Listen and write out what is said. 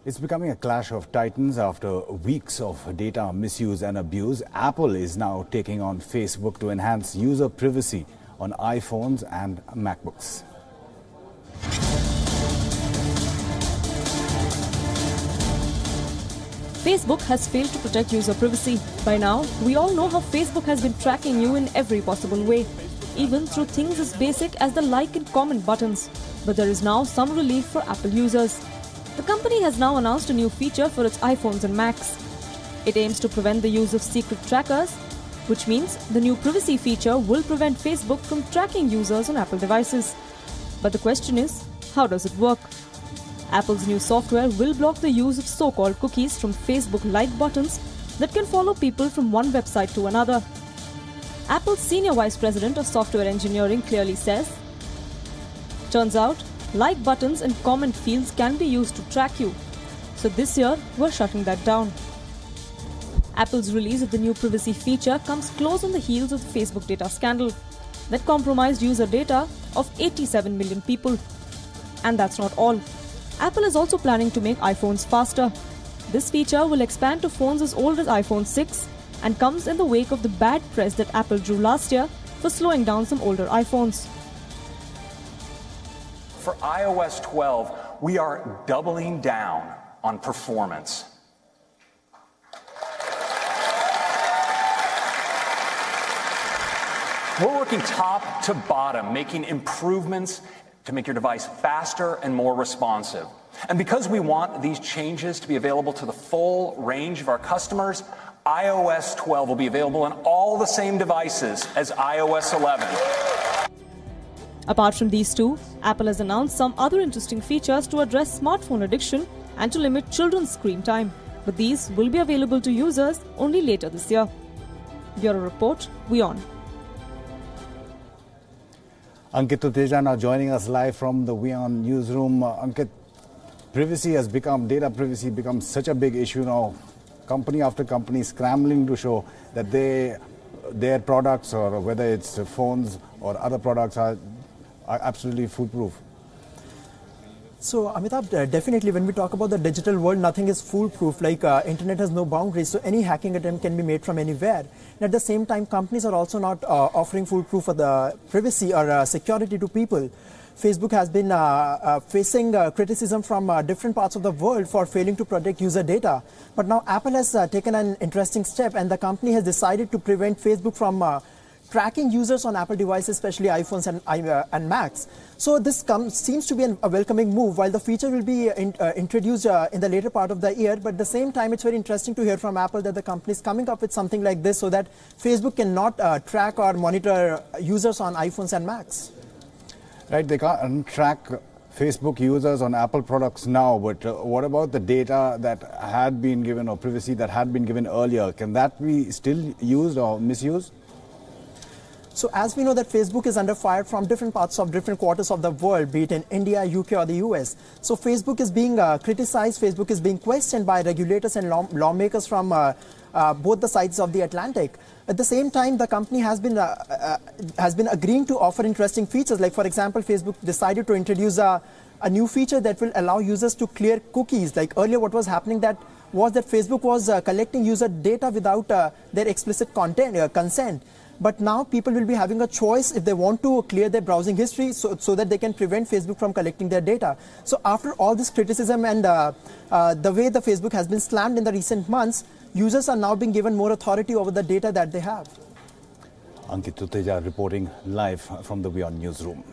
It's becoming a clash of titans after weeks of data misuse and abuse. Apple is now taking on Facebook to enhance user privacy on iPhones and MacBooks. Facebook has failed to protect user privacy. By now, we all know how Facebook has been tracking you in every possible way, even through things as basic as the like and comment buttons. But there is now some relief for Apple users. The company has now announced a new feature for its iPhones and Macs. It aims to prevent the use of secret trackers, which means the new privacy feature will prevent Facebook from tracking users on Apple devices. But the question is, how does it work? Apple's new software will block the use of so-called cookies from Facebook like buttons that can follow people from one website to another. Apple's Senior Vice President of Software Engineering clearly says, "Turns out, like buttons and comment fields can be used to track you. So this year, we're shutting that down." Apple's release of the new privacy feature comes close on the heels of the Facebook data scandal that compromised user data of 87 million people. And that's not all. Apple is also planning to make iPhones faster. This feature will expand to phones as old as iPhone 6 and comes in the wake of the bad press that Apple drew last year for slowing down some older iPhones. For iOS 12, we are doubling down on performance. We're working top to bottom, making improvements to make your device faster and more responsive. And because we want these changes to be available to the full range of our customers, iOS 12 will be available on all the same devices as iOS 11. Apart from these two, Apple has announced some other interesting features to address smartphone addiction and to limit children's screen time. But these will be available to users only later this year. Bureau Report, WION. Ankit Tuteja now joining us live from the WION newsroom. Ankit, data privacy becomes such a big issue now. Company after company scrambling to show that their products, or whether it's phones or other products, are absolutely foolproof. So, Amitabh, definitely when we talk about the digital world, nothing is foolproof. Like internet has no boundaries, so any hacking attempt can be made from anywhere. And at the same time, companies are also not offering foolproof for the privacy or security to people. Facebook has been facing criticism from different parts of the world for failing to protect user data. But now Apple has taken an interesting step, and the company has decided to prevent Facebook from tracking users on Apple devices, especially iPhones and Macs. So this seems to be a welcoming move. While the feature will be introduced in the later part of the year, but at the same time, it's very interesting to hear from Apple that the company is coming up with something like this so that Facebook cannot track or monitor users on iPhones and Macs. Right, they can't track Facebook users on Apple products now, but what about the data that had been given, or privacy that had been given earlier? Can that be still used or misused? So as we know that Facebook is under fire from different quarters of the world, be it in India, UK or the US. So Facebook is being criticized, Facebook is being questioned by regulators and lawmakers from both the sides of the Atlantic. At the same time, the company has been agreeing to offer interesting features. Like, for example, Facebook decided to introduce a new feature that will allow users to clear cookies. Like earlier, what was happening was that Facebook was collecting user data without their explicit consent. But now people will be having a choice if they want to clear their browsing history so that they can prevent Facebook from collecting their data. So after all this criticism and the way the Facebook has been slammed in the recent months, users are now being given more authority over the data that they have. Ankit Tuteja reporting live from the WION newsroom.